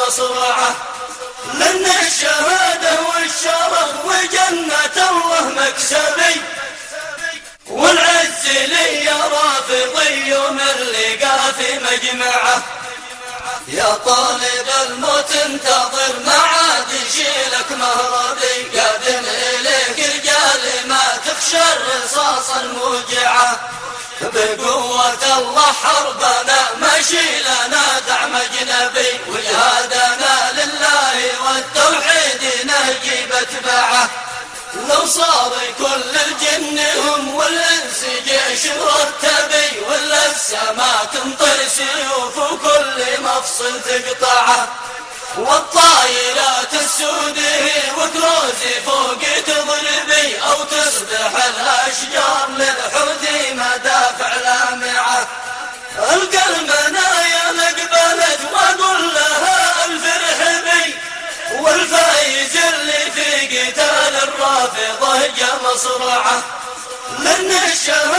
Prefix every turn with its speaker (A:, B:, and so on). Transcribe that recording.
A: مصرعه، لأن الشهادة والشرف وجنة الله مكسبي، والعز لي يا رافضي يوم اللقاء في مجمعه. يا طالب الموت انتظر ما عاد يشيلك مهربي، قادم إليك رجال ما تخشى الرصاص الموجعة، بقوة الله حربنا ماشي لنا دعم أجنبي، وجهادنا لله والتوحيد نجيب أتباعه. لو صار كل الجن هم والإنس جيش مرتبي، ولا السماء تمطر سيوف وكل مفصل تقطعه، والطائرات السودي وكروزي فوق تضربي، أو تصبح الأشجار للحوثي مدافع لامعة. ألقى المنايا لقبلت وأقول لها الفرح بي، والفايز اللي في قتال الرافضة جا مصرعه، لأن الشهادة